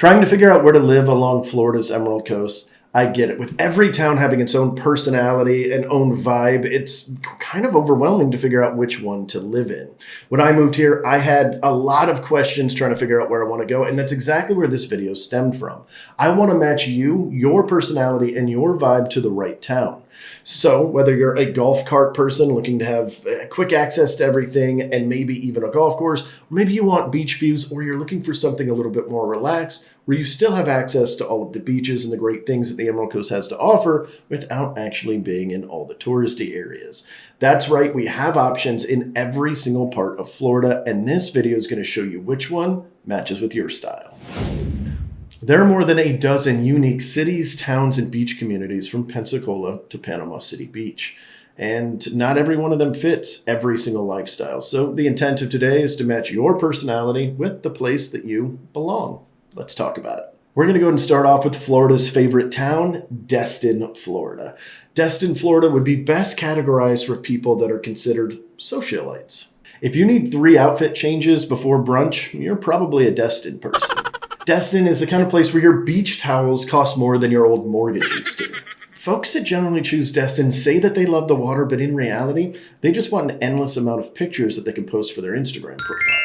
Trying to figure out where to live along Florida's Emerald Coast, I get it. With every town having its own personality and own vibe, it's kind of overwhelming to figure out which one to live in. When I moved here, I had a lot of questions trying to figure out where I want to go, and that's exactly where this video stemmed from. I want to match you, your personality, and your vibe to the right town. So whether you're a golf cart person looking to have quick access to everything and maybe even a golf course, or maybe you want beach views, or you're looking for something a little bit more relaxed where you still have access to all of the beaches and the great things that the Emerald Coast has to offer without actually being in all the touristy areas. That's right, we have options in every single part of Florida, and this video is going to show you which one matches with your style. There are more than a dozen unique cities, towns, and beach communities from Pensacola to Panama City Beach. And not every one of them fits every single lifestyle. So the intent of today is to match your personality with the place that you belong. Let's talk about it. We're going to go ahead and start off with Florida's favorite town, Destin, Florida. Destin, Florida would be best categorized for people that are considered socialites. If you need 3 outfit changes before brunch, you're probably a Destin person. Destin is the kind of place where your beach towels cost more than your old mortgage used to. Folks that generally choose Destin say that they love the water, but in reality, they just want an endless amount of pictures that they can post for their Instagram profile.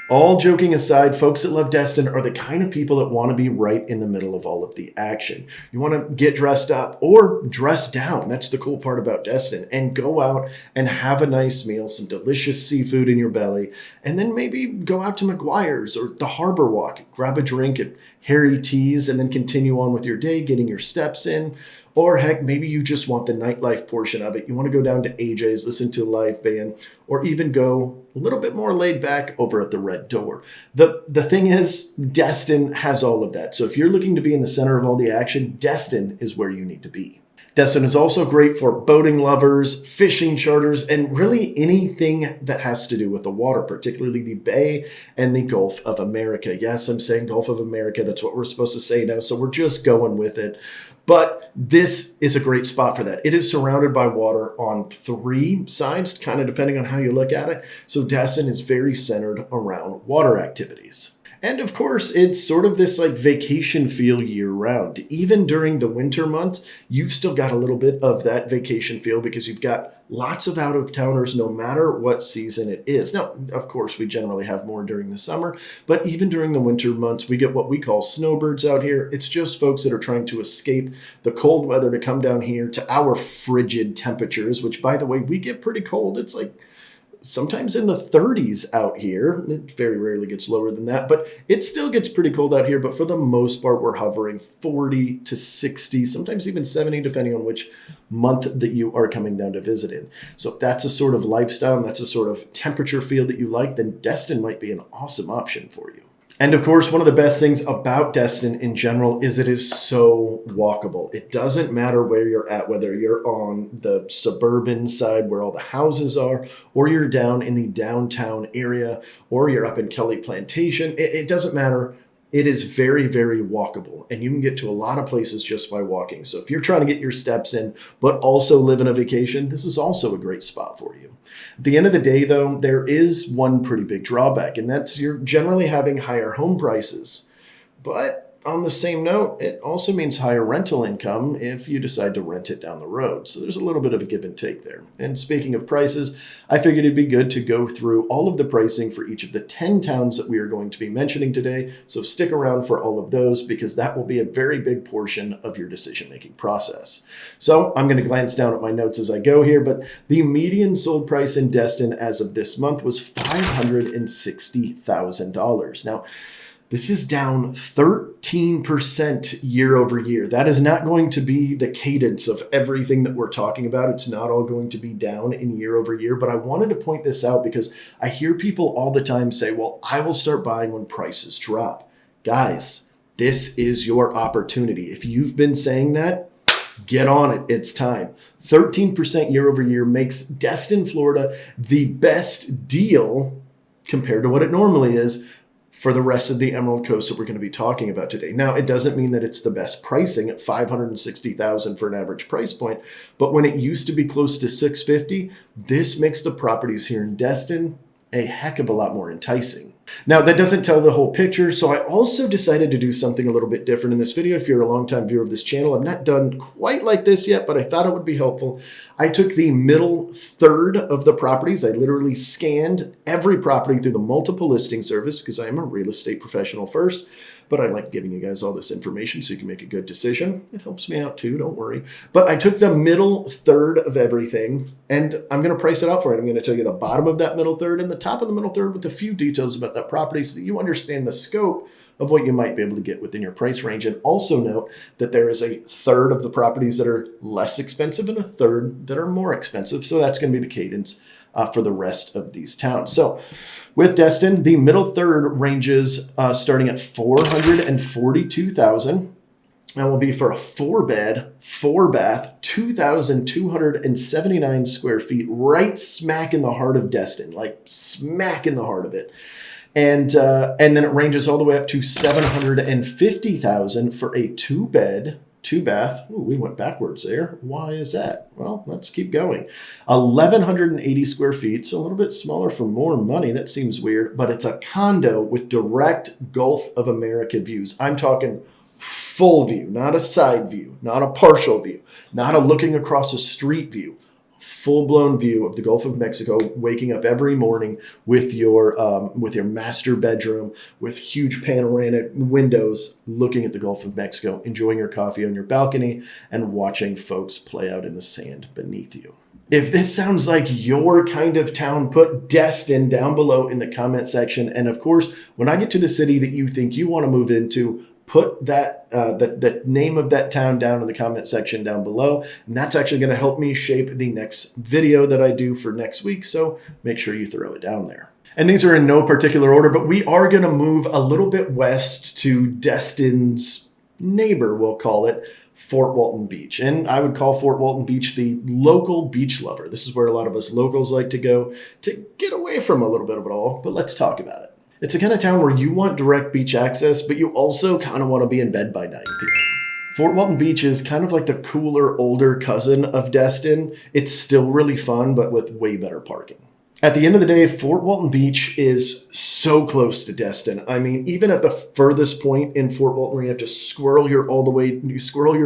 All joking aside, folks that love Destin are the kind of people that want to be right in the middle of all of the action. You want to get dressed up or dress down. That's the cool part about Destin. And go out and have a nice meal, some delicious seafood in your belly, and then maybe go out to McGuire's or the Harbor Walk, grab a drink at Harry T's, and then continue on with your day, getting your steps in. Or heck, maybe you just want the nightlife portion of it. You want to go down to AJ's, listen to a live band, or even go a little bit more laid back over at the Red Door. The thing is, Destin has all of that. So if you're looking to be in the center of all the action, Destin is where you need to be. Destin is also great for boating lovers, fishing charters, and really anything that has to do with the water, particularly the Bay and the Gulf of America. Yes, I'm saying Gulf of America. That's what we're supposed to say now, so we're just going with it. But this is a great spot for that. It is surrounded by water on 3 sides, kind of depending on how you look at it. So Destin is very centered around water activities. And of course, it's sort of this like vacation feel year round. Even during the winter months, you've still got a little bit of that vacation feel because you've got lots of out-of-towners no matter what season it is. Now, of course, we generally have more during the summer, but even during the winter months, we get what we call snowbirds out here. It's just folks that are trying to escape the cold weather to come down here to our frigid temperatures, which, by the way, we get pretty cold. It's like sometimes in the 30s out here. It very rarely gets lower than that, but it still gets pretty cold out here. But for the most part, we're hovering 40 to 60, sometimes even 70, depending on which month that you are coming down to visit in. So if that's a sort of lifestyle and that's a sort of temperature feel that you like, then Destin might be an awesome option for you. And of course, one of the best things about Destin in general is it is so walkable. It doesn't matter where you're at, whether you're on the suburban side where all the houses are, or you're down in the downtown area, or you're up in Kelly Plantation. It doesn't matter. It is very, very walkable, and you can get to a lot of places just by walking. So if you're trying to get your steps in, but also live in a vacation, this is also a great spot for you. At the end of the day, though, there is one pretty big drawback, and that's you're generally having higher home prices. But on the same note, it also means higher rental income if you decide to rent it down the road. So there's a little bit of a give and take there. And speaking of prices, I figured it'd be good to go through all of the pricing for each of the 10 towns that we are going to be mentioning today. So stick around for all of those because that will be a very big portion of your decision-making process. So I'm going to glance down at my notes as I go here, but the median sold price in Destin as of this month was $560,000. Now, this is down 13% year over year. That is not going to be the cadence of everything that we're talking about. It's not all going to be down in year over year, but I wanted to point this out because I hear people all the time say, well, I will start buying when prices drop. Guys, this is your opportunity. If you've been saying that, get on it. It's time. 13% year over year makes Destin, Florida, the best deal compared to what it normally is for the rest of the Emerald Coast that we're going to be talking about today. Now, it doesn't mean that it's the best pricing at $560,000 for an average price point, but when it used to be close to $650,000, this makes the properties here in Destin a heck of a lot more enticing. Now, that doesn't tell the whole picture, so I also decided to do something a little bit different in this video. If you're a longtime viewer of this channel, I've not done quite like this yet, but I thought it would be helpful. I took the middle third of the properties. I literally scanned every property through the multiple listing service because I am a real estate professional first, but I like giving you guys all this information so you can make a good decision. It helps me out too, don't worry. But I took the middle third of everything, and I'm going to price it out for you. I'm going to tell you the bottom of that middle third and the top of the middle third with a few details about that property so that you understand the scope of what you might be able to get within your price range. And also note that there is a third of the properties that are less expensive and a third that are more expensive. So that's going to be the cadence for the rest of these towns. So with Destin, the middle third ranges starting at $442,000. That will be for a 4-bed, 4-bath, 2,279 square feet, right smack in the heart of Destin, like smack in the heart of it. And then it ranges all the way up to $750,000 for a 2-bed, 2-bath. Ooh, we went backwards there. Why is that? Well, let's keep going. 1,180 square feet, so a little bit smaller for more money. That seems weird, but it's a condo with direct Gulf of America views. I'm talking full view, not a side view, not a partial view, not a looking across a street view. Full-blown view of the Gulf of Mexico, waking up every morning with your master bedroom with huge panoramic windows looking at the Gulf of Mexico, enjoying your coffee on your balcony and watching folks play out in the sand beneath you. If this sounds like your kind of town, put Destin down below in the comment section. And of course, when I get to the city that you think you want to move into, put the name of that town down in the comment section down below. And that's actually going to help me shape the next video that I do for next week. So make sure you throw it down there. And these are in no particular order, but we are going to move a little bit west to Destin's neighbor, we'll call it, Fort Walton Beach. And I would call Fort Walton Beach the local beach lover. This is where a lot of us locals like to go to get away from a little bit of it all, but let's talk about it. It's the kind of town where you want direct beach access, but you also kind of want to be in bed by 9 p.m. Fort Walton Beach is kind of like the cooler, older cousin of Destin. It's still really fun, but with way better parking. At the end of the day, Fort Walton Beach is so close to Destin. I mean, even at the furthest point in Fort Walton where you have to squirrel your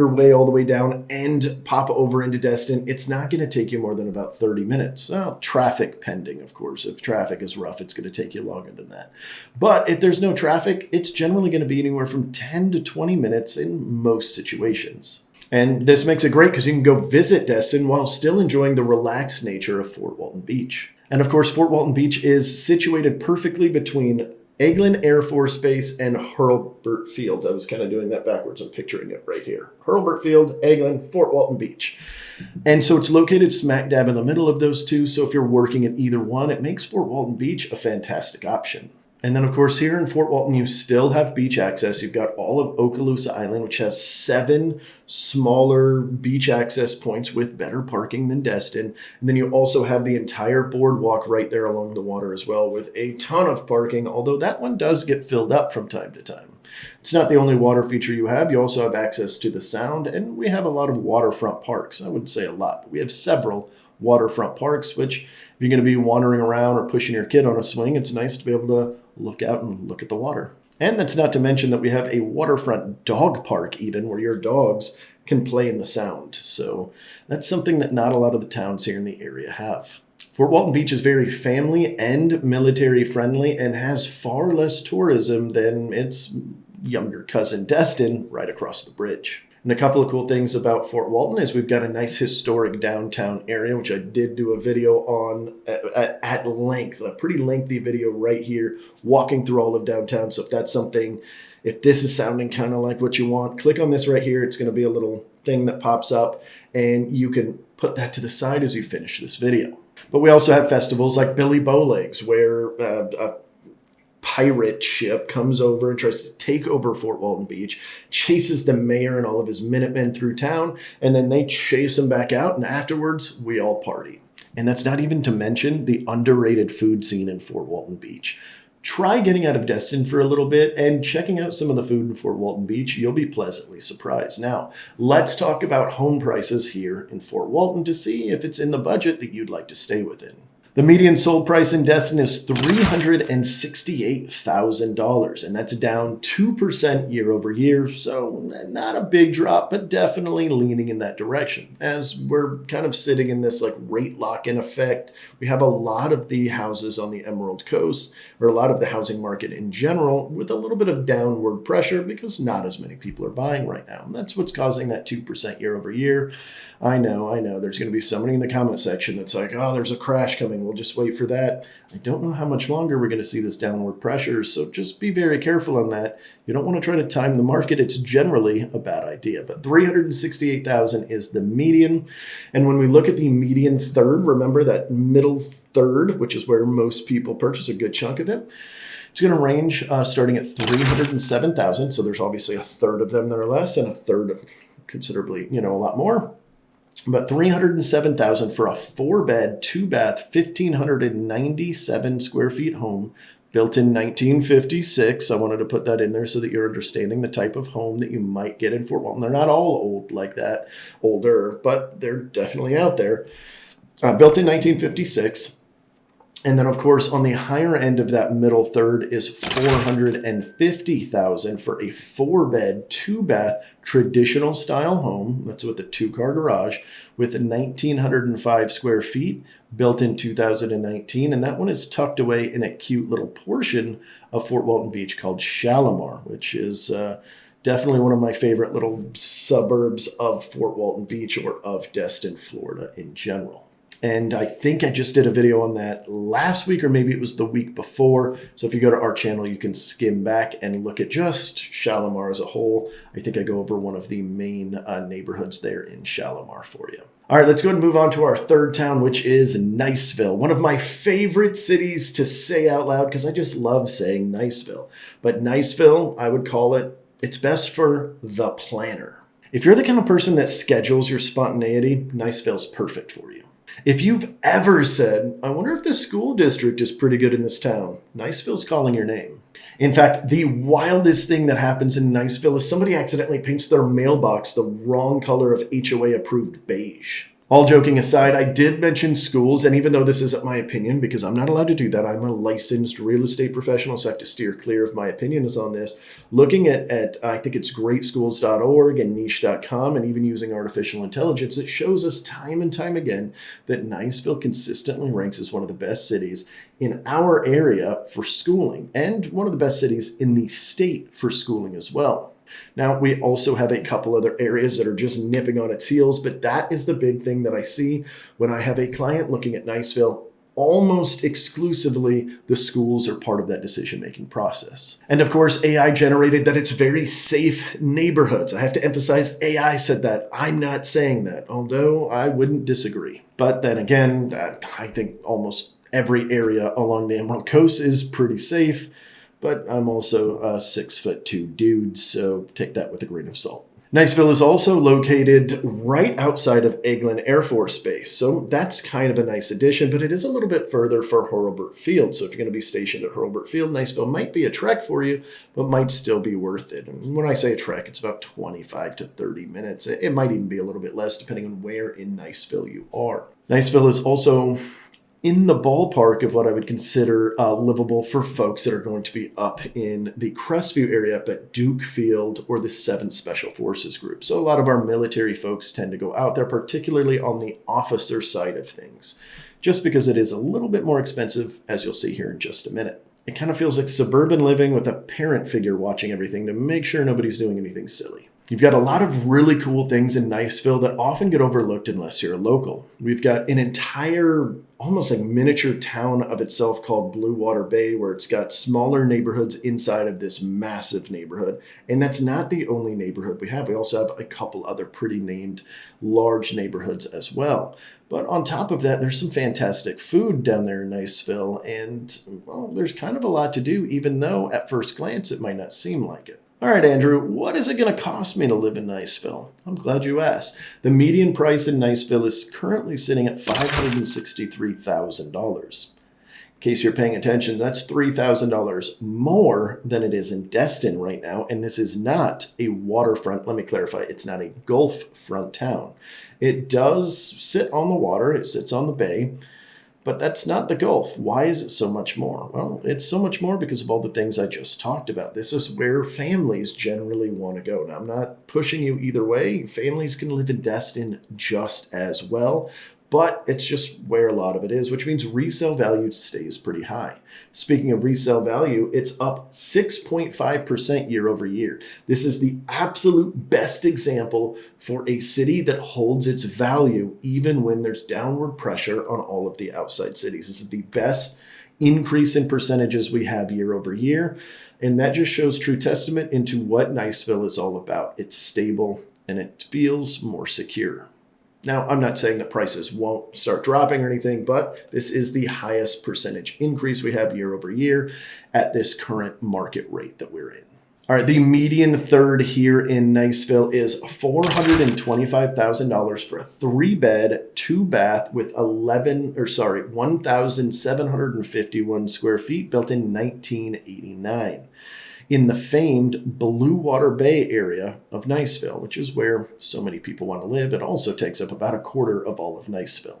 way all the way down and pop over into Destin, it's not going to take you more than about 30 minutes. Well, traffic pending, of course. If traffic is rough, it's going to take you longer than that. But if there's no traffic, it's generally going to be anywhere from 10 to 20 minutes in most situations. And this makes it great because you can go visit Destin while still enjoying the relaxed nature of Fort Walton Beach. And of course, Fort Walton Beach is situated perfectly between Eglin Air Force Base and Hurlburt Field. I was kind of doing that backwards. I'm picturing it right here. Hurlburt Field, Eglin, Fort Walton Beach. And so it's located smack dab in the middle of those two. So if you're working at either one, it makes Fort Walton Beach a fantastic option. And then, of course, here in Fort Walton, you still have beach access. You've got all of Okaloosa Island, which has 7 smaller beach access points with better parking than Destin. And then you also have the entire boardwalk right there along the water as well with a ton of parking, although that one does get filled up from time to time. It's not the only water feature you have. You also have access to the Sound, and we have a lot of waterfront parks. I wouldn't say a lot, but we have several waterfront parks, which if you're going to be wandering around or pushing your kid on a swing, it's nice to be able to look out and look at the water. And that's not to mention that we have a waterfront dog park even where your dogs can play in the Sound. So that's something that not a lot of the towns here in the area have. Fort Walton Beach is very family and military friendly and has far less tourism than its younger cousin Destin right across the bridge. And a couple of cool things about Fort Walton is we've got a nice historic downtown area, which I did do a video on at length, a pretty lengthy video right here, walking through all of downtown. So if that's something, if this is sounding kind of like what you want, click on this right here. It's going to be a little thing that pops up, and you can put that to the side as you finish this video. But we also have festivals like Billy Bowlegs, where a pirate ship comes over and tries to take over Fort Walton Beach, chases the mayor and all of his Minutemen through town, and then they chase him back out, and afterwards, we all party. And that's not even to mention the underrated food scene in Fort Walton Beach. Try getting out of Destin for a little bit and checking out some of the food in Fort Walton Beach. You'll be pleasantly surprised. Now, let's talk about home prices here in Fort Walton to see if it's in the budget that you'd like to stay within. The median sold price in Destin is $368,000, and that's down 2% year over year. So not a big drop, but definitely leaning in that direction. As we're kind of sitting in this like rate lock-in effect, we have a lot of the houses on the Emerald Coast, or a lot of the housing market in general, with a little bit of downward pressure because not as many people are buying right now. And that's what's causing that 2% year over year. I know. There's going to be somebody in the comment section that's like, oh, there's a crash coming. We'll just wait for that. I don't know how much longer we're going to see this downward pressure, so just be very careful on that. You don't want to try to time the market. It's generally a bad idea. But 368,000 is the median. And when we look at the median third, remember that middle third, which is where most people purchase a good chunk of it. It's going to range starting at 307,000. So there's obviously a third of them that are less and a third considerably, a lot more. But 307,000 for a 4-bed, 2-bath, 1,597 square feet home built in 1956. I wanted to put that in there so that you're understanding the type of home that you might get in Fort Walton. They're not all old like that, older, but they're definitely out there. Built in 1956. And then, of course, on the higher end of that middle third is $450,000 for a 4-bed, 2-bath traditional style home. That's with a 2-car garage with 1,905 square feet, built in 2019. And that one is tucked away in a cute little portion of Fort Walton Beach called Shalimar, which is definitely one of my favorite little suburbs of Fort Walton Beach or of Destin, Florida in general. And I think I just did a video on that last week, or maybe it was the week before. So if you go to our channel, you can skim back and look at just Shalimar as a whole. I think I go over one of the main neighborhoods there in Shalimar for you. All right, let's go ahead and move on to our third town, which is Niceville. One of my favorite cities to say out loud because I just love saying Niceville. But Niceville, I would call it's best for the planner. If you're the kind of person that schedules your spontaneity, Niceville's perfect for you. If you've ever said, I wonder if the school district is pretty good in this town, Niceville's calling your name. In fact, the wildest thing that happens in Niceville is somebody accidentally paints their mailbox the wrong color of HOA approved beige. All joking aside, I did mention schools, and even though this isn't my opinion, because I'm not allowed to do that, I'm a licensed real estate professional, so I have to steer clear of my opinions on this. Looking at I think it's greatschools.org and niche.com, and even using artificial intelligence, it shows us time and time again that Niceville consistently ranks as one of the best cities in our area for schooling, and one of the best cities in the state for schooling as well. Now, we also have a couple other areas that are just nipping on its heels, but that is the big thing that I see when I have a client looking at Niceville. Almost exclusively, the schools are part of that decision-making process. And of course, AI generated that it's very safe neighborhoods. I have to emphasize AI said that. I'm not saying that, although I wouldn't disagree. But then again, I think almost every area along the Emerald Coast is pretty safe. But I'm also a 6'2" dude, so take that with a grain of salt. Niceville is also located right outside of Eglin Air Force Base, so that's kind of a nice addition, but it is a little bit further for Hurlburt Field. So if you're going to be stationed at Hurlburt Field, Niceville might be a trek for you, but might still be worth it. And when I say a trek, it's about 25 to 30 minutes. It might even be a little bit less depending on where in Niceville you are. Niceville is also in the ballpark of what I would consider livable for folks that are going to be up in the Crestview area up at Duke Field or the 7th Special Forces Group. So a lot of our military folks tend to go out there, particularly on the officer side of things, just because it is a little bit more expensive, as you'll see here in just a minute. It kind of feels like suburban living with a parent figure watching everything to make sure nobody's doing anything silly. You've got a lot of really cool things in Niceville that often get overlooked unless you're a local. We've got an entire, almost like miniature town of itself called Blue Water Bay, where it's got smaller neighborhoods inside of this massive neighborhood. And that's not the only neighborhood we have. We also have a couple other pretty named large neighborhoods as well. But on top of that, there's some fantastic food down there in Niceville. And, well, there's kind of a lot to do, even though at first glance it might not seem like it. All right, Andrew, what is it going to cost me to live in Niceville? I'm glad you asked. The median price in Niceville is currently sitting at $563,000. In case you're paying attention, that's $3,000 more than it is in Destin right now. And this is not a waterfront. Let me clarify. It's not a Gulf front town. It does sit on the water. It sits on the bay. But that's not the Gulf. Why is it so much more? Well, it's so much more because of all the things I just talked about. This is where families generally want to go. Now, I'm not pushing you either way. Families can live in Destin just as well, but it's just where a lot of it is, which means resale value stays pretty high. Speaking of resale value, it's up 6.5% year over year. This is the absolute best example for a city that holds its value even when there's downward pressure on all of the outside cities. This is the best increase in percentages we have year over year. And that just shows true testament into what Niceville is all about. It's stable and it feels more secure. Now, I'm not saying that prices won't start dropping or anything, but this is the highest percentage increase we have year over year at this current market rate that we're in. All right, the median third here in Niceville is $425,000 for a 3-bed, 2-bath with 1,751 square feet, built in 1989. In the famed Blue Water Bay area of Niceville, which is where so many people want to live. It also takes up about a quarter of all of Niceville.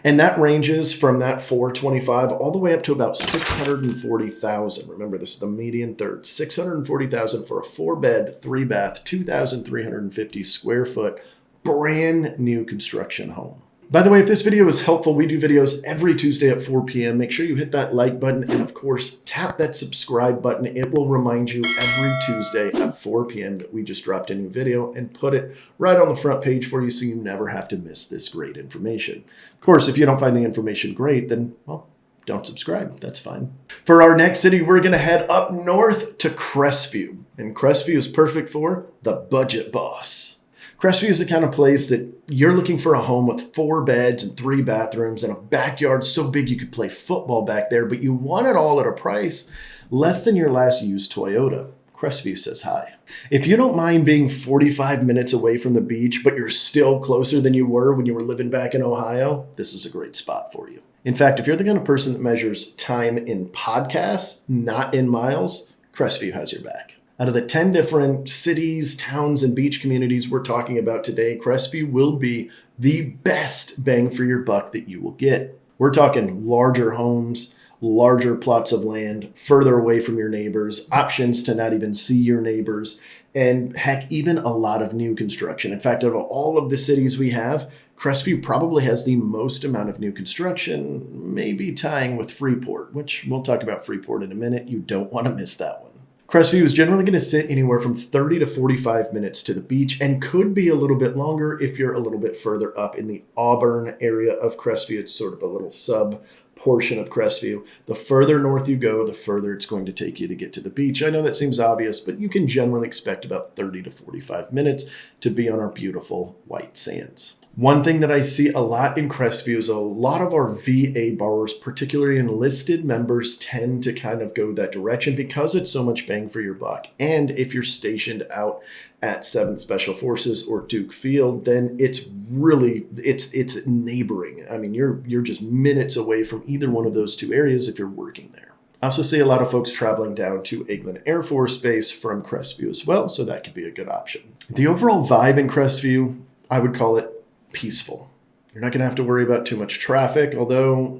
And that ranges from that 425 all the way up to about 640,000. Remember, this is the median third. 640,000 for a 4-bed, 3-bath, 2,350 square foot, brand new construction home. By the way, if this video was helpful, we do videos every Tuesday at 4 p.m. Make sure you hit that like button and, of course, tap that subscribe button. It will remind you every Tuesday at 4 p.m. that we just dropped a new video and put it right on the front page for you so you never have to miss this great information. Of course, if you don't find the information great, then, well, don't subscribe. That's fine. For our next city, we're going to head up north to Crestview. And Crestview is perfect for the budget boss. Crestview is the kind of place that you're looking for a home with 4 beds and 3 bathrooms and a backyard so big you could play football back there, but you want it all at a price less than your last used Toyota. Crestview says hi. If you don't mind being 45 minutes away from the beach, but you're still closer than you were when you were living back in Ohio, this is a great spot for you. In fact, if you're the kind of person that measures time in podcasts, not in miles, Crestview has your back. Out of the 10 different cities, towns, and beach communities we're talking about today, Crestview will be the best bang for your buck that you will get. We're talking larger homes, larger plots of land, further away from your neighbors, options to not even see your neighbors, and heck, even a lot of new construction. In fact, out of all of the cities we have, Crestview probably has the most amount of new construction, maybe tying with Freeport, which we'll talk about Freeport in a minute. You don't want to miss that one. Crestview is generally going to sit anywhere from 30 to 45 minutes to the beach and could be a little bit longer if you're a little bit further up in the Auburn area of Crestview. It's sort of a little sub portion of Crestview. The further north you go, the further it's going to take you to get to the beach. I know that seems obvious, but you can generally expect about 30 to 45 minutes to be on our beautiful white sands. One thing that I see a lot in Crestview is a lot of our VA borrowers, particularly enlisted members, tend to kind of go that direction because it's so much bang for your buck. And if you're stationed out at 7th Special Forces or Duke Field, then it's really, it's neighboring. I mean, you're just minutes away from either one of those two areas if you're working there. I also see a lot of folks traveling down to Eglin Air Force Base from Crestview as well, so that could be a good option. The overall vibe in Crestview, I would call it peaceful. You're not going to have to worry about too much traffic, although,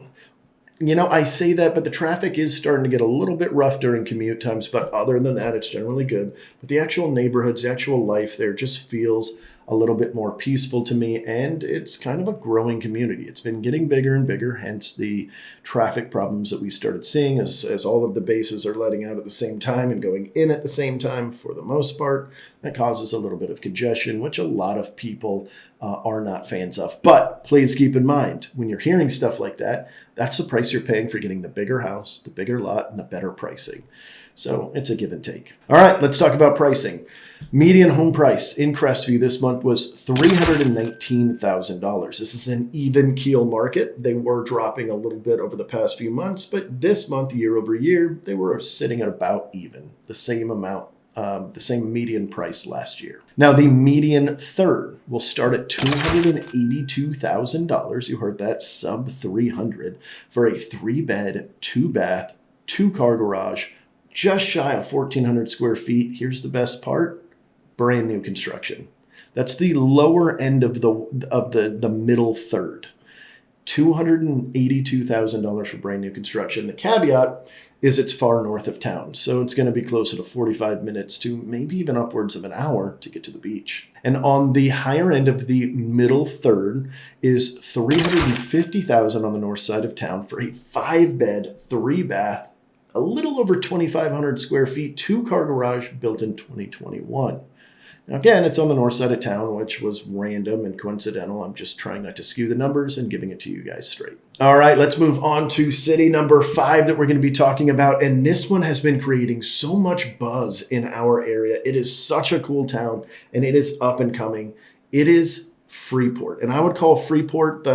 I say that, but the traffic is starting to get a little bit rough during commute times, but other than that, it's generally good. But the actual neighborhoods, the actual life there just feels a little bit more peaceful to me, and it's kind of a growing community. It's been getting bigger and bigger, hence the traffic problems that we started seeing as all of the bases are letting out at the same time and going in at the same time for the most part. That causes a little bit of congestion, which a lot of people are not fans of. But please keep in mind, when you're hearing stuff like that, that's the price you're paying for getting the bigger house, the bigger lot, and the better pricing. So it's a give and take. All right, let's talk about pricing. Median home price in Crestview this month was $319,000. This is an even keel market. They were dropping a little bit over the past few months, but this month, year over year, they were sitting at about even, the same amount, the same median price last year. Now, the median third will start at $282,000. You heard that, sub 300 for a 3-bed, 2-bath, 2-car garage, just shy of 1,400 square feet. Here's the best part. Brand new construction. That's the lower end of the middle third. $282,000 for brand new construction. The caveat is it's far north of town, so it's going to be closer to 45 minutes to maybe even upwards of an hour to get to the beach. And on the higher end of the middle third is $350,000 on the north side of town for a 5-bed, 3-bath, a little over 2,500 square feet, 2-car garage built in 2021. Now, again, it's on the north side of town, which was random and coincidental. I'm just trying not to skew the numbers and giving it to you guys straight. All right, let's move on to city number 5 that we're going to be talking about. And this one has been creating so much buzz in our area. It is such a cool town, and it is up and coming. It is Freeport. And I would call Freeport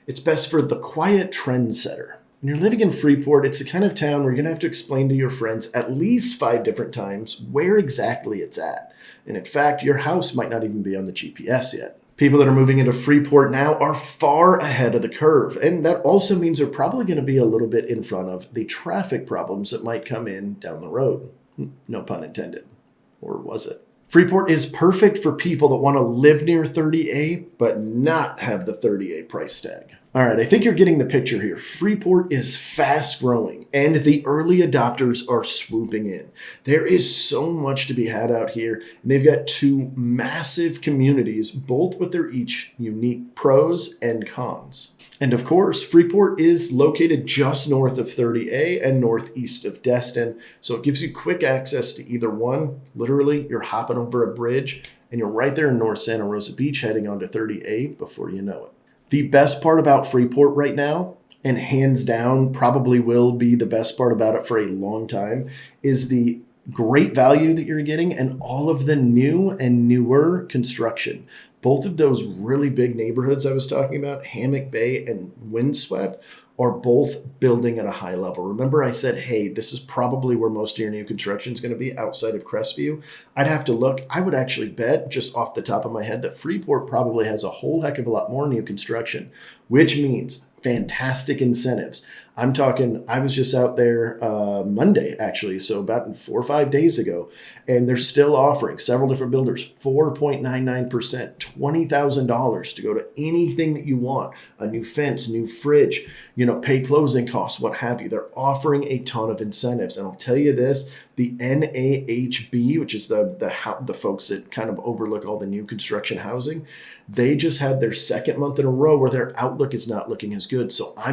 it's best for the quiet trendsetter. When you're living in Freeport, it's the kind of town where you're going to have to explain to your friends at least 5 different times where exactly it's at. And in fact, your house might not even be on the GPS yet. People that are moving into Freeport now are far ahead of the curve. And that also means they're probably going to be a little bit in front of the traffic problems that might come in down the road. No pun intended. Or was it? Freeport is perfect for people that want to live near 30A, but not have the 30A price tag. All right, I think you're getting the picture here. Freeport is fast growing, and the early adopters are swooping in. There is so much to be had out here, and they've got 2 massive communities, both with their each unique pros and cons. And of course, Freeport is located just north of 30A and northeast of Destin, so it gives you quick access to either one. Literally, you're hopping over a bridge, and you're right there in North Santa Rosa Beach heading onto 30A before you know it. The best part about Freeport right now, and hands down probably will be the best part about it for a long time, is the great value that you're getting and all of the new and newer construction. Both of those really big neighborhoods I was talking about, Hammock Bay and Windswept, are both building at a high level. Remember I said, hey, this is probably where most of your new construction is going to be outside of Crestview. I'd have to look. I would actually bet just off the top of my head that Freeport probably has a whole heck of a lot more new construction, which means fantastic incentives. I'm talking, I was just out there Monday, actually, so about 4 or 5 days ago, and they're still offering several different builders, 4.99%, $20,000 to go to anything that you want, a new fence, new fridge, pay closing costs, what have you. They're offering a ton of incentives. And I'll tell you this, the NAHB, which is the folks that kind of overlook all the new construction housing, they just had their 2nd month in a row where their outlook is not looking as good. So I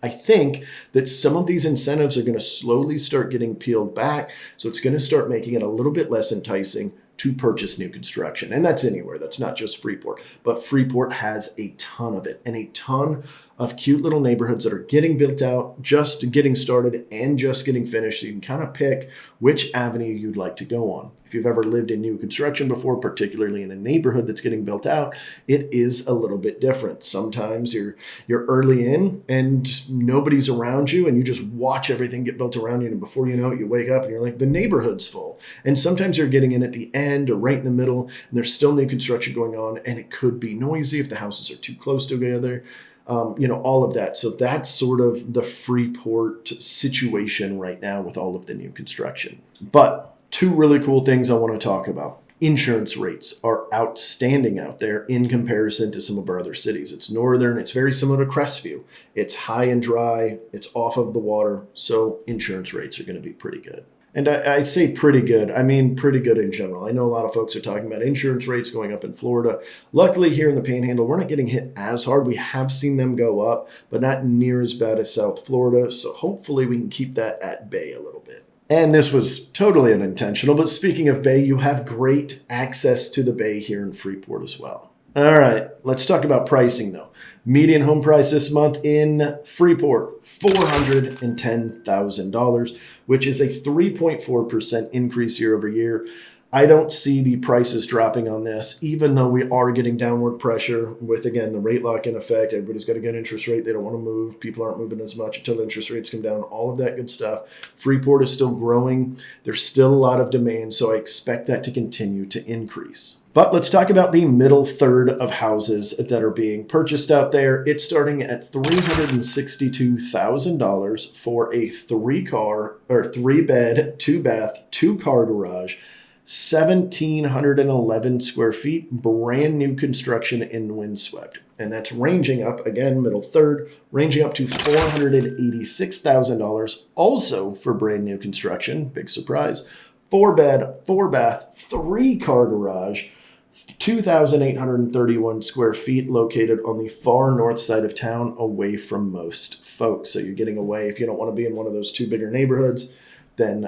think that some of these incentives are going to slowly start getting peeled back. So it's going to start making it a little bit less enticing to purchase new construction. And that's anywhere. That's not just Freeport. But Freeport has a ton of it and a ton of cute little neighborhoods that are getting built out, just getting started and just getting finished. So you can kind of pick which avenue you'd like to go on. If you've ever lived in new construction before, particularly in a neighborhood that's getting built out, it is a little bit different. Sometimes you're early in and nobody's around you and you just watch everything get built around you. And before you know it, you wake up and you're like, the neighborhood's full. And sometimes you're getting in at the end or right in the middle and there's still new construction going on and it could be noisy if the houses are too close together. All of that. So that's sort of the Freeport situation right now with all of the new construction. But 2 really cool things I want to talk about. Insurance rates are outstanding out there in comparison to some of our other cities. It's northern. It's very similar to Crestview. It's high and dry. It's off of the water. So insurance rates are going to be pretty good. And I say pretty good. I mean pretty good in general. I know a lot of folks are talking about insurance rates going up in Florida. Luckily, here in the Panhandle, we're not getting hit as hard. We have seen them go up, but not near as bad as South Florida. So hopefully we can keep that at bay a little bit. And this was totally unintentional, but speaking of bay, you have great access to the bay here in Freeport as well. All right, let's talk about pricing though. Median home price this month in Freeport, $410,000, which is a 3.4% increase year over year. I don't see the prices dropping on this, even though we are getting downward pressure with, again, the rate lock in effect. Everybody's got a good interest rate. They don't want to move. People aren't moving as much until interest rates come down, all of that good stuff. Freeport is still growing. There's still a lot of demand, so I expect that to continue to increase. But let's talk about the middle third of houses that are being purchased out there. It's starting at $362,000 for a 3-bed, 2-bath, 2-car garage. 1,711 square feet, brand new construction and windswept. And that's ranging up, again, middle third, ranging up to $486,000, also for brand new construction. Big surprise. 4-bed, 4-bath, 3-car garage, 2,831 square feet, located on the far north side of town, away from most folks. So you're getting away. If you don't want to be in one of those two bigger neighborhoods, then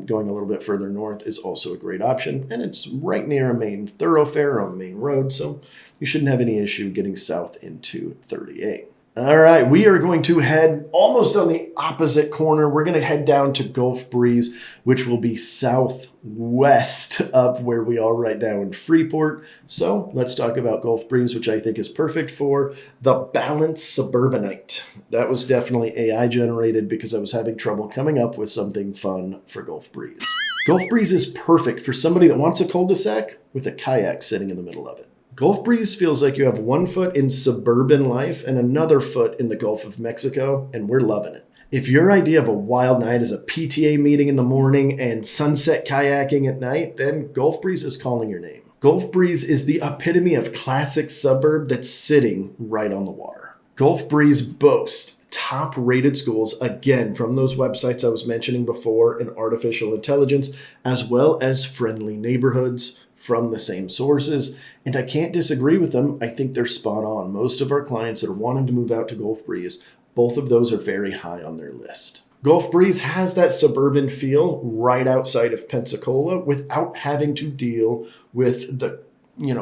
going a little bit further north is also a great option. And it's right near a main thoroughfare on a main road, so you shouldn't have any issue getting south into 38. All right, we are going to head almost on the opposite corner. We're going to head down to Gulf Breeze, which will be southwest of where we are right now in Freeport. So let's talk about Gulf Breeze, which I think is perfect for the balanced suburbanite. That was definitely AI generated because I was having trouble coming up with something fun for Gulf Breeze. Gulf Breeze is perfect for somebody that wants a cul-de-sac with a kayak sitting in the middle of it. Gulf Breeze feels like you have one foot in suburban life and another foot in the Gulf of Mexico, and we're loving it. If your idea of a wild night is a PTA meeting in the morning and sunset kayaking at night, then Gulf Breeze is calling your name. Gulf Breeze is the epitome of classic suburb that's sitting right on the water. Gulf Breeze boasts top-rated schools, again, from those websites I was mentioning before in artificial intelligence, as well as friendly neighborhoods from the same sources. And I can't disagree with them. I think they're spot on. Most of our clients that are wanting to move out to Gulf Breeze, both of those are very high on their list. Gulf Breeze has that suburban feel right outside of Pensacola without having to deal with the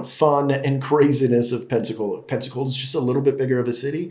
fun and craziness of Pensacola. Pensacola is just a little bit bigger of a city.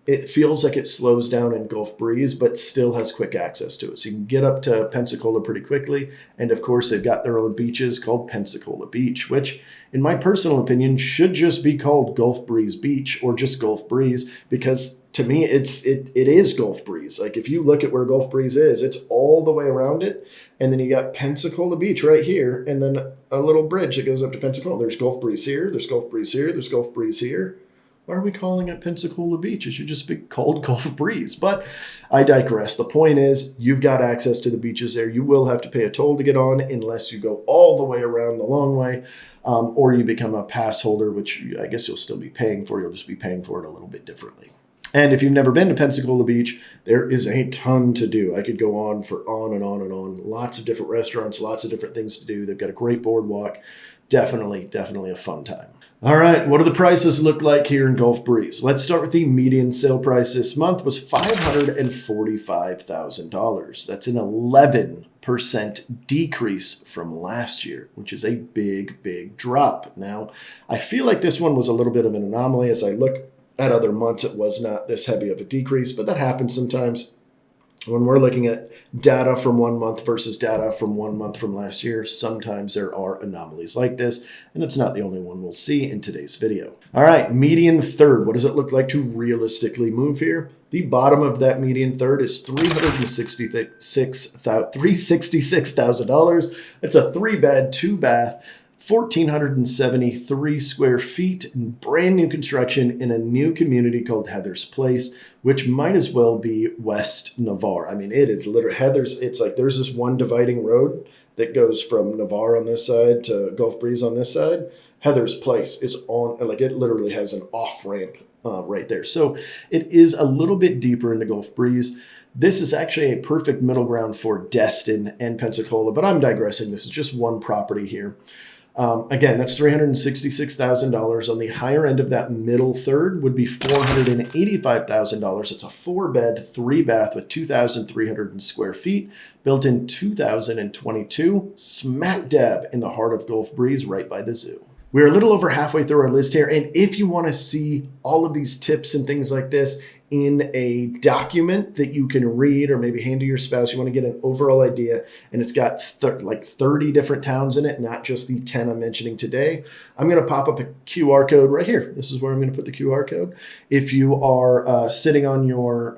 It feels like it slows down in Gulf Breeze, but still has quick access to it. So you can get up to Pensacola pretty quickly. And of course, they've got their own beaches called Pensacola Beach, which in my personal opinion should just be called Gulf Breeze Beach or just Gulf Breeze, because to me, it is Gulf Breeze. Like if you look at where Gulf Breeze is, it's all the way around it. And then you got Pensacola Beach right here, and then a little bridge that goes up to Pensacola. There's Gulf Breeze here, there's Gulf Breeze here, there's Gulf Breeze here. Why are we calling it Pensacola Beach? It should just be called Gulf Breeze. But I digress. The point is, you've got access to the beaches there. You will have to pay a toll to get on unless you go all the way around the long way, or you become a pass holder, which I guess you'll still be paying for. You'll just be paying for it a little bit differently. And if you've never been to Pensacola Beach, there is a ton to do. I could go on for on and on and on. Lots of different restaurants, lots of different things to do. They've got a great boardwalk. Definitely a fun time. All right, what do the prices look like here in Gulf Breeze? Let's start with the median sale price this month was $545,000. That's an 11% decrease from last year, which is a big drop. Now, I feel like this one was a little bit of an anomaly. As I look at other months, it was not this heavy of a decrease, but that happens sometimes. When we're looking at data from 1 month versus data from 1 month from last year, sometimes there are anomalies like this, and it's not the only one we'll see in today's video. All right, median third. What does it look like to realistically move here? The bottom of that median third is $366,000. It's a 3-bed, 2-bath, 1,473 square feet, brand new construction in a new community called Heather's Place, which might as well be West Navarre. I mean, it is literally Heather's. It's like there's this one dividing road that goes from Navarre on this side to Gulf Breeze on this side. Heather's Place is on, like it literally has an off ramp right there. So it is a little bit deeper into Gulf Breeze. This is actually a perfect middle ground for Destin and Pensacola, but I'm digressing. This is just one property here. Again, that's $366,000. On the higher end of that middle third would be $485,000. It's a 4-bed, 3-bath with 2,300 square feet, built in 2022, smack dab in the heart of Gulf Breeze, right by the zoo. We're a little over halfway through our list here, and if you want to see all of these tips and things like this in a document that you can read or maybe hand to your spouse, you want to get an overall idea, and it's got 30 different towns in it, not just the 10 I'm mentioning today, I'm going to pop up a QR code right here. This is where I'm going to put the QR code. If you are sitting on your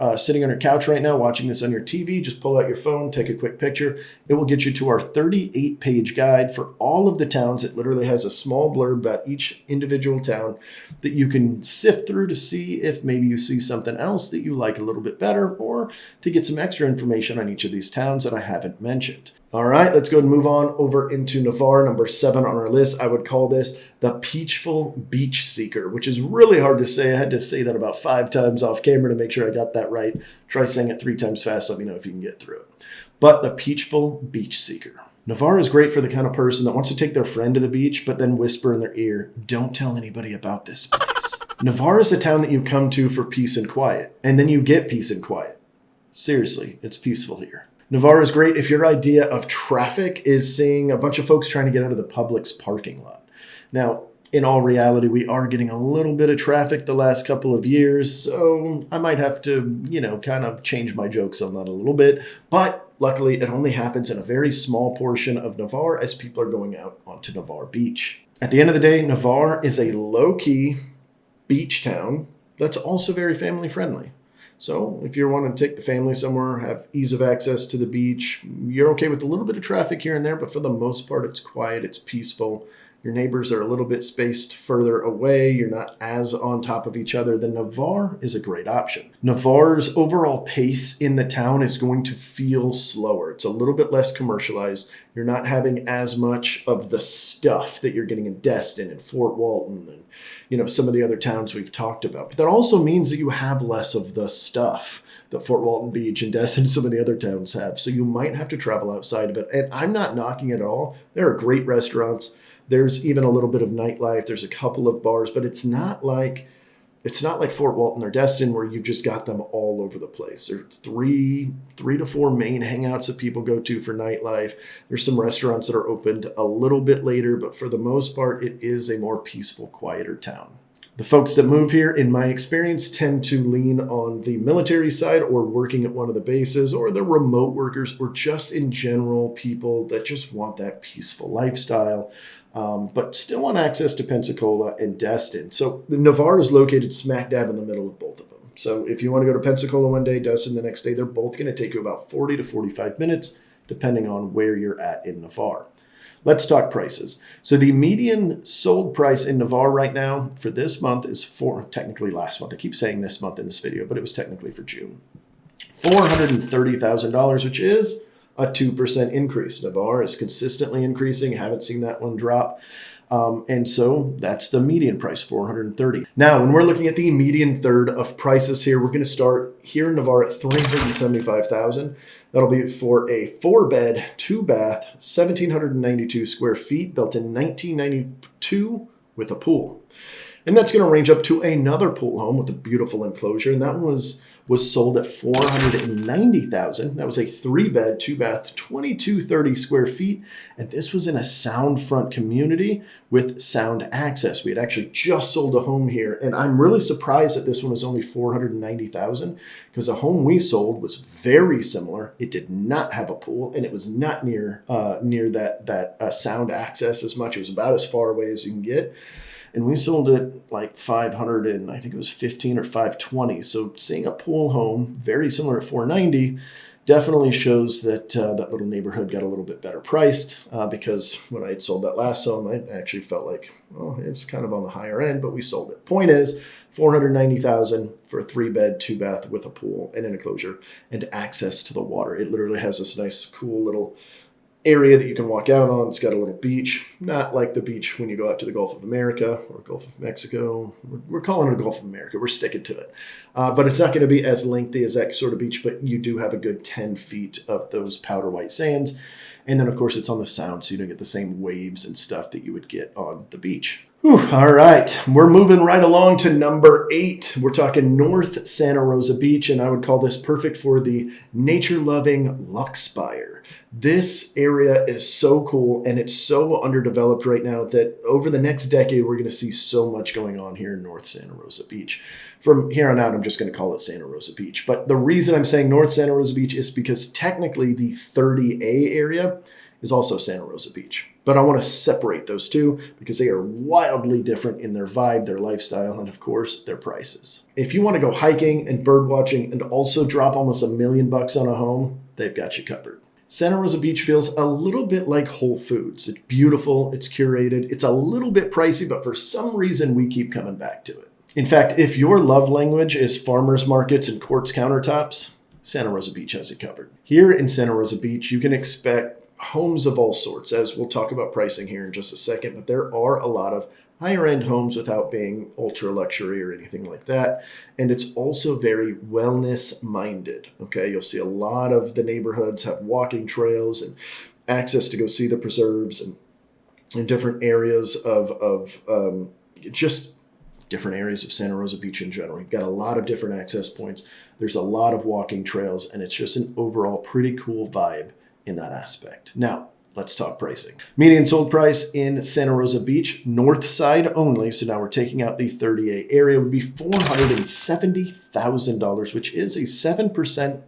couch right now watching this on your TV, just pull out your phone, take a quick picture. It will get you to our 38-page guide for all of the towns. It literally has a small blurb about each individual town that you can sift through to see if maybe you see something else that you like a little bit better, or to get some extra information on each of these towns that I haven't mentioned. All right, let's go ahead and move on over into Navarre, number 7 on our list. I would call this the Peachful Beach Seeker, which is really hard to say. I had to say that about 5 times off camera to make sure I got that right. Try saying it 3 times fast. Let me know if you can get through it. But the Peachful Beach Seeker. Navarre is great for the kind of person that wants to take their friend to the beach, but then whisper in their ear, don't tell anybody about this place. Navarre is a town that you come to for peace and quiet, and then you get peace and quiet. Seriously, it's peaceful here. Navarre is great if your idea of traffic is seeing a bunch of folks trying to get out of the Publix parking lot. Now, in all reality, we are getting a little bit of traffic the last couple of years, so I might have to, kind of change my jokes on that a little bit. But luckily, it only happens in a very small portion of Navarre as people are going out onto Navarre Beach. At the end of the day, Navarre is a low-key beach town that's also very family-friendly. So if you're wanting to take the family somewhere, have ease of access to the beach, you're okay with a little bit of traffic here and there, but for the most part, it's quiet, it's peaceful. Your neighbors are a little bit spaced further away. You're not as on top of each other. Then Navarre is a great option. Navarre's overall pace in the town is going to feel slower. It's a little bit less commercialized. You're not having as much of the stuff that you're getting in Destin and Fort Walton and, some of the other towns we've talked about. But that also means that you have less of the stuff that Fort Walton Beach and Destin and some of the other towns have. So you might have to travel outside of it. And I'm not knocking it at all. There are great restaurants. There's even a little bit of nightlife. There's a couple of bars, but it's not like Fort Walton or Destin where you've just got them all over the place. There are three to four main hangouts that people go to for nightlife. There's some restaurants that are opened a little bit later, but for the most part, it is a more peaceful, quieter town. The folks that move here, in my experience, tend to lean on the military side or working at one of the bases, or the remote workers, or just in general people that just want that peaceful lifestyle. But still want access to Pensacola and Destin. So Navarre is located smack dab in the middle of both of them. So if you want to go to Pensacola one day, Destin the next day, they're both going to take you about 40 to 45 minutes, depending on where you're at in Navarre. Let's talk prices. So the median sold price in Navarre right now for this month is technically last month. I keep saying this month in this video, but it was technically for June. $430,000, which is a 2% increase. Navarre is consistently increasing. Haven't seen that one drop. And so that's the median price, $430,000. Now, when we're looking at the median third of prices here, we're going to start here in Navarre at $375,000. That'll be for a 4-bed, 2-bath, 1,792 square feet, built in 1992 with a pool. And that's going to range up to another pool home with a beautiful enclosure. And that one was sold at $490,000. That was a 3-bed, 2-bath, 2,230 square feet. And this was in a sound front community with sound access. We had actually just sold a home here. And I'm really surprised that this one was only $490,000 because the home we sold was very similar. It did not have a pool and it was not near that sound access as much. It was about as far away as you can get. And we sold it like 500 and I think it was 15 or 520. So seeing a pool home very similar at 490 definitely shows that that little neighborhood got a little bit better priced because when I had sold that last home, I actually felt like, it was kind of on the higher end, but we sold it. Point is, $490,000 for a 3-bed, 2-bath with a pool and an enclosure and access to the water. It literally has this nice, cool little area that you can walk out on. It's got a little beach, not like the beach when you go out to the Gulf of America or Gulf of Mexico. We're calling it a Gulf of America. We're sticking to it. But it's not going to be as lengthy as that sort of beach, but you do have a good 10 feet of those powder white sands. And then, of course, it's on the sound, so you don't get the same waves and stuff that you would get on the beach. Whew, all right, we're moving right along to number 8. We're talking North Santa Rosa Beach, and I would call this perfect for the nature-loving Luxbuyer. This area is so cool, and it's so underdeveloped right now that over the next decade, we're going to see so much going on here in North Santa Rosa Beach. From here on out, I'm just going to call it Santa Rosa Beach. But the reason I'm saying North Santa Rosa Beach is because technically the 30A area is also Santa Rosa Beach. But I want to separate those two because they are wildly different in their vibe, their lifestyle, and of course, their prices. If you want to go hiking and bird watching and also drop almost $1 million on a home, they've got you covered. Santa Rosa Beach feels a little bit like Whole Foods. It's beautiful, it's curated, it's a little bit pricey, but for some reason we keep coming back to it. In fact, if your love language is farmers markets and quartz countertops, Santa Rosa Beach has it covered. Here in Santa Rosa Beach, you can expect homes of all sorts, as we'll talk about pricing here in just a second, but there are a lot of higher end homes without being ultra luxury or anything like that. And it's also very wellness minded. Okay. You'll see a lot of the neighborhoods have walking trails and access to go see the preserves and different areas of just different areas of Santa Rosa Beach in general. You've got a lot of different access points. There's a lot of walking trails, and it's just an overall pretty cool vibe in that aspect. Now, let's talk pricing. Median sold price in Santa Rosa Beach, north side only, so now we're taking out the 30A area, would be $470,000, which is a 7%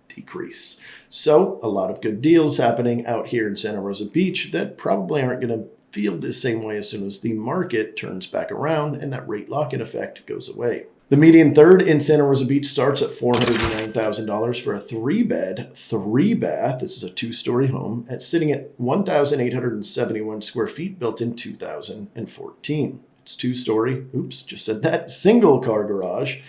decrease. So a lot of good deals happening out here in Santa Rosa Beach that probably aren't going to feel the same way as soon as the market turns back around and that rate lock-in effect goes away. The median third in Santa Rosa Beach starts at $409,000 for a 3-bed, 3-bath. This is a 2-story home. It's sitting at 1,871 square feet, built in 2014. It's 2-story, oops, just said that, single car garage.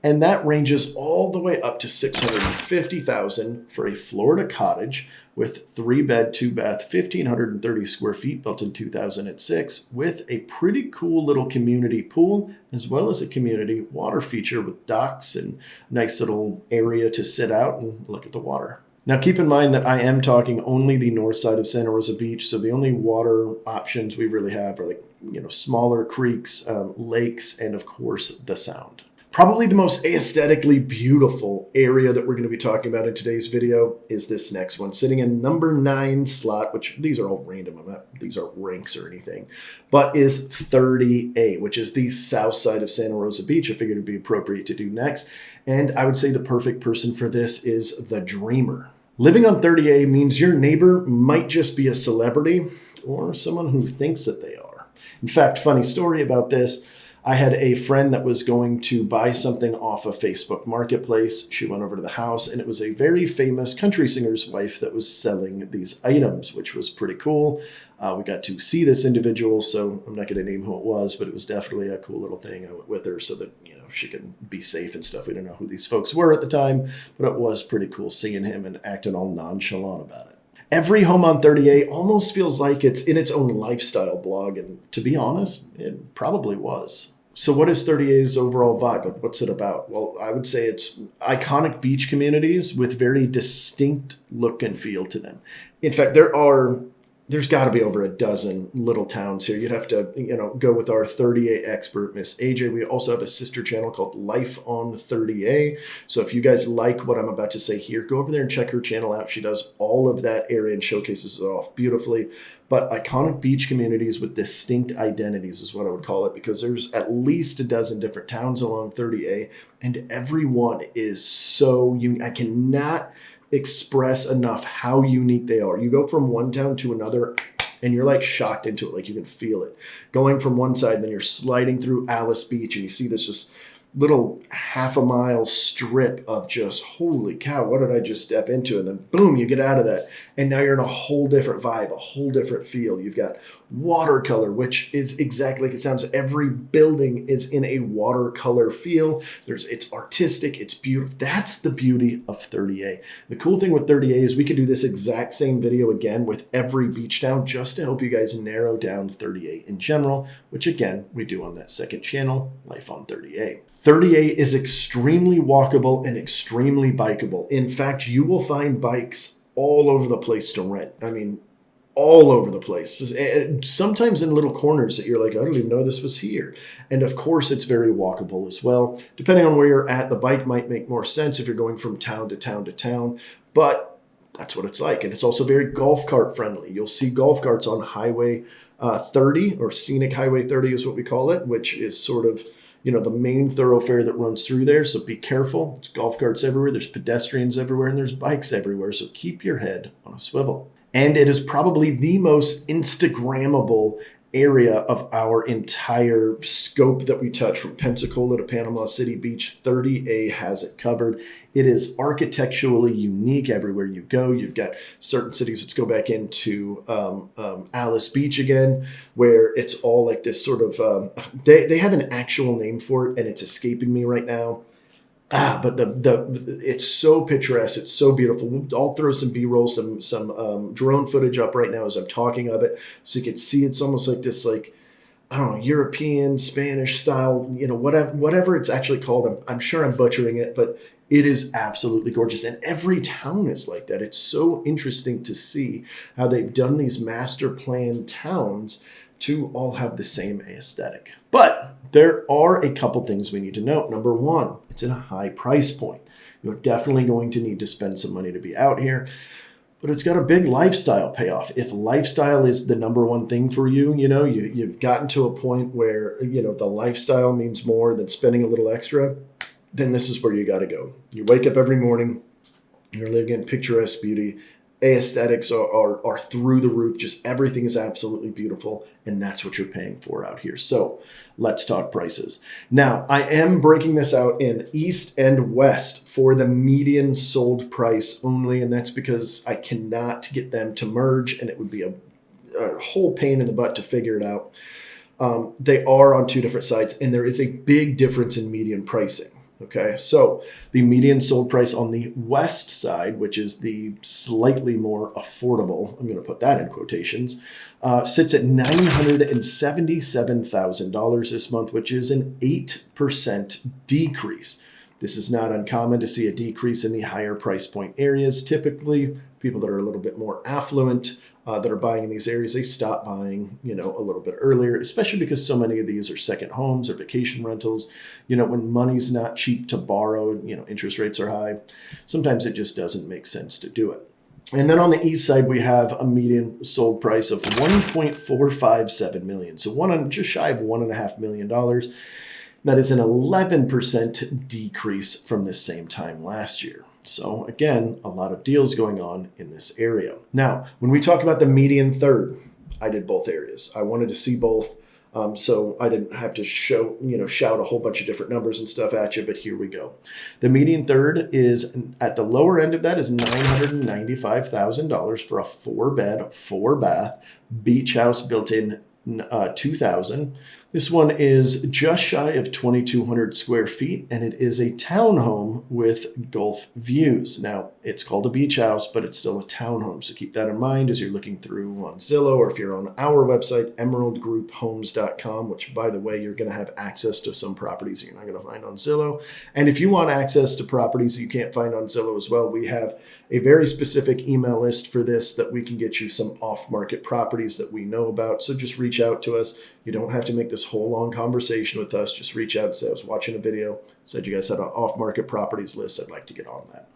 And that ranges all the way up to $650,000 for a Florida cottage with 3-bed, 2-bath, 1,530 square feet, built in 2006, with a pretty cool little community pool, as well as a community water feature with docks and nice little area to sit out and look at the water. Now, keep in mind that I am talking only the north side of Santa Rosa Beach, so the only water options we really have are smaller creeks, lakes, and of course the Sound. Probably the most aesthetically beautiful area that we're going to be talking about in today's video is this next one, sitting in number 9 slot, which these are all random. These aren't ranks or anything, but is 30A, which is the south side of Santa Rosa Beach. I figured it'd be appropriate to do next. And I would say the perfect person for this is the dreamer. Living on 30A means your neighbor might just be a celebrity or someone who thinks that they are. In fact, funny story about this. I had a friend that was going to buy something off of Facebook Marketplace. She went over to the house, and it was a very famous country singer's wife that was selling these items, which was pretty cool. We got to see this individual, so I'm not going to name who it was, but it was definitely a cool little thing. I went with her so that she could be safe and stuff. We didn't know who these folks were at the time, but it was pretty cool seeing him and acting all nonchalant about it. Every home on 30A almost feels like it's in its own lifestyle blog, and to be honest, it probably was. So what is 30A's overall vibe? What's it about? Well, I would say it's iconic beach communities with very distinct look and feel to them. In fact, there's got to be over a dozen little towns here. You'd have to, go with our 30A expert, Miss AJ. We also have a sister channel called Life on 30A. So if you guys like what I'm about to say here, go over there and check her channel out. She does all of that area and showcases it off beautifully. But iconic beach communities with distinct identities is what I would call it, because there's at least a dozen different towns along 30A, and every one is so unique. I cannot express enough how unique they are. You go from one town to another and you're shocked into it. You can feel it going from one side, then you're sliding through Alice Beach and you see this just little half a mile strip of just, holy cow, what did I just step into? And then boom, you get out of that. And now you're in a whole different vibe, a whole different feel. You've got watercolor, which is exactly like it sounds. Every building is in a watercolor feel. It's artistic, it's beautiful. That's the beauty of 30A. The cool thing with 30A is we could do this exact same video again with every beach town just to help you guys narrow down 30A in general, which again, we do on that second channel, Life on 30A. 30A is extremely walkable and extremely bikeable. In fact, you will find bikes all over the place to rent. I mean, all over the place. Sometimes in little corners that you're like, I don't even know this was here. And of course, it's very walkable as well. Depending on where you're at, the bike might make more sense if you're going from town to town to town. But that's what it's like. And it's also very golf cart friendly. You'll see golf carts on Highway 30, or Scenic Highway 30 is what we call it, which is sort of the main thoroughfare that runs through there. So be careful. There's golf carts everywhere. There's pedestrians everywhere, and there's bikes everywhere. So keep your head on a swivel. And it is probably the most Instagrammable area of our entire scope that we touch, from Pensacola to Panama City Beach. 30A has it covered. It is architecturally unique everywhere you go. You've got certain cities. Let's go back into Alice Beach again, where it's all like this sort of, they have an actual name for it, and it's escaping me right now. But it's so picturesque. It's so beautiful. I'll throw some B-roll, some drone footage up right now as I'm talking of it, so you can see it's almost like this, like, I don't know, European, Spanish style, whatever it's actually called. I'm sure I'm butchering it, but it is absolutely gorgeous. And every town is like that. It's so interesting to see how they've done these master plan towns to all have the same aesthetic. But there are a couple things we need to note. Number one, it's in a high price point. You're definitely going to need to spend some money to be out here. But it's got a big lifestyle payoff. If lifestyle is the number one thing for you, you've gotten to a point where, the lifestyle means more than spending a little extra, then this is where you got to go. You wake up every morning, you're living in picturesque beauty. Aesthetics are through the roof. Just everything is absolutely beautiful, and that's what you're paying for out here. So let's talk prices. Now, I am breaking this out in East and West for the median sold price only, and that's because I cannot get them to merge, and it would be a whole pain in the butt to figure it out. They are on two different sites, and there is a big difference in median pricing. Okay, so the median sold price on the west side, which is the slightly more affordable, I'm going to put that in quotations, sits at $977,000 this month, which is an 8% decrease. This is not uncommon to see a decrease in the higher price point areas. Typically, people that are a little bit more affluent that are buying in these areas, they stop buying, a little bit earlier, especially because so many of these are second homes or vacation rentals. When money's not cheap to borrow, interest rates are high, sometimes it just doesn't make sense to do it. And then on the east side, we have a median sold price of $1.457 million. So just shy of $1.5 million. That is an 11% decrease from the same time last year. So again, a lot of deals going on in this area. Now, when we talk about the median third, I did both areas. I wanted to see both, so I didn't have to shout a whole bunch of different numbers and stuff at you, but here we go. The median third is, at the lower end of that, is $995,000 for a 4-bed, 4-bath beach house built in 2000. This one is just shy of 2,200 square feet, and it is a townhome with Gulf views. Now, it's called a beach house, but it's still a townhome, so keep that in mind as you're looking through on Zillow, or if you're on our website, emeraldgrouphomes.com, which, by the way, you're going to have access to some properties you're not going to find on Zillow. And if you want access to properties you can't find on Zillow as well, we have a very specific email list for this that we can get you some off-market properties that we know about. So just reach out to us. You don't have to make this whole long conversation with us. Just reach out and say, I was watching a video, said you guys had an off-market properties list. I'd like to get on that.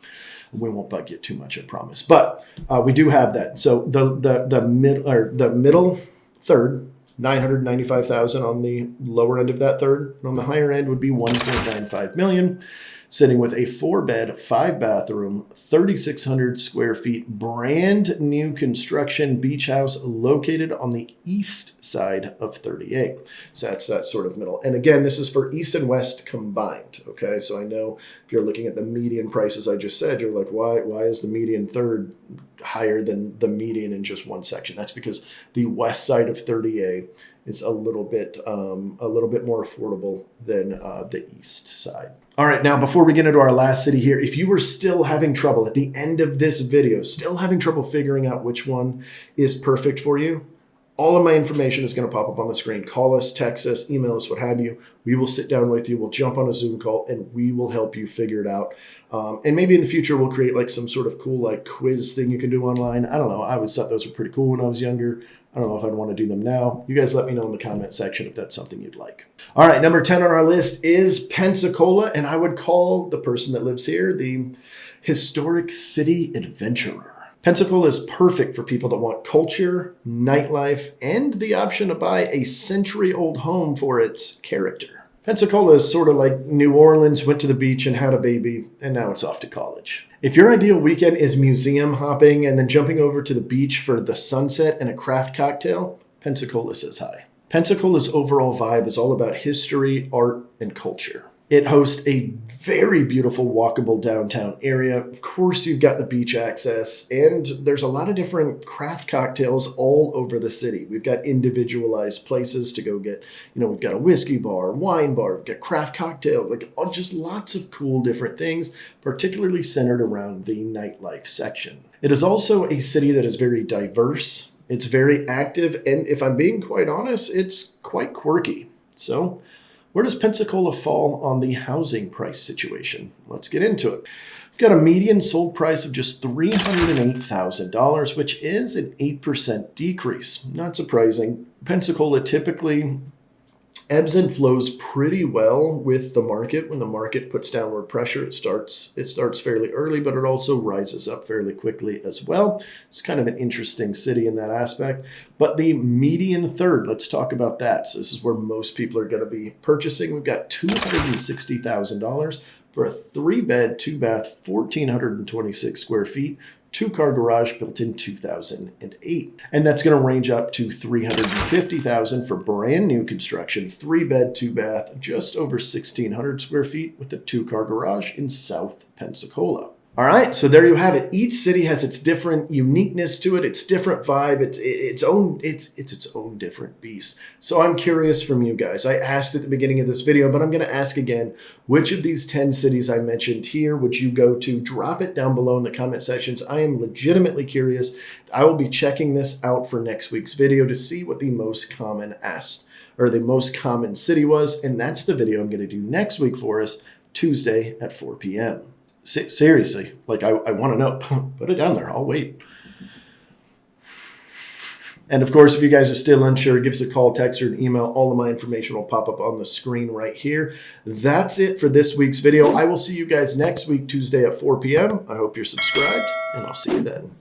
We won't bug you too much, I promise. But we do have that. So the middle third, $995,000 on the lower end of that third. And on the higher end would be $1.95 million. Sitting with a 4-bed, 5-bathroom, 3,600 square feet, brand new construction beach house located on the east side of 38. So that's that sort of middle. And again, this is for east and west combined. Okay, so I know if you're looking at the median prices I just said, you're like, why is the median third higher than the median in just one section? That's because the west side of 30A is a little bit more affordable than the east side. All right, now before we get into our last city here, if you were still having trouble at the end of this video, still having trouble figuring out which one is perfect for you, all of my information is going to pop up on the screen. Call us, text us, email us, what have you. We will sit down with you. We'll jump on a Zoom call and we will help you figure it out. And maybe in the future, we'll create like some sort of cool like quiz thing you can do online. I don't know. I always thought those were pretty cool when I was younger. I don't know if I'd want to do them now. You guys let me know in the comment section if that's something you'd like. All right, number 10 on our list is Pensacola, and I would call the person that lives here the historic city adventurer. Pensacola is perfect for people that want culture, nightlife, and the option to buy a century-old home for its character. Pensacola is sort of like New Orleans, went to the beach and had a baby, and now it's off to college. If your ideal weekend is museum hopping and then jumping over to the beach for the sunset and a craft cocktail, Pensacola says hi. Pensacola's overall vibe is all about history, art, and culture. It hosts a very beautiful walkable downtown area. Of course, you've got the beach access, and there's a lot of different craft cocktails all over the city. We've got individualized places to go get, we've got a whiskey bar, wine bar, we've got craft cocktails, just lots of cool different things, particularly centered around the nightlife section. It is also a city that is very diverse. It's very active, and if I'm being quite honest, it's quite quirky. So, where does Pensacola fall on the housing price situation? Let's get into it. We've got a median sold price of just $308,000, which is an 8% decrease. Not surprising. Pensacola typically ebbs and flows pretty well with the market. When the market puts downward pressure, it starts fairly early, but it also rises up fairly quickly as well. It's kind of an interesting city in that aspect. But the median third, let's talk about that. So this is where most people are going to be purchasing. We've got $260,000 for a 3-bed, 2-bath, 1,426 square feet, 2-car garage built in 2008. And that's going to range up to $350,000 for brand new construction, 3-bed, 2-bath, just over 1,600 square feet with a 2-car garage in South Pensacola. All right, so there you have it. Each city has its different uniqueness to it, its different vibe, it's its own different beast. So I'm curious from you guys. I asked at the beginning of this video, but I'm going to ask again, which of these 10 cities I mentioned here would you go to? Drop it down below in the comment sections. I am legitimately curious. I will be checking this out for next week's video to see what the most common the most common city was, and that's the video I'm going to do next week for us, Tuesday at 4 p.m. Seriously, I want to know. Put it down there. I'll wait. And of course, if you guys are still unsure, give us a call, text, or an email. All of my information will pop up on the screen right here. That's it for this week's video. I will see you guys next week, Tuesday at 4 p.m. I hope you're subscribed, and I'll see you then.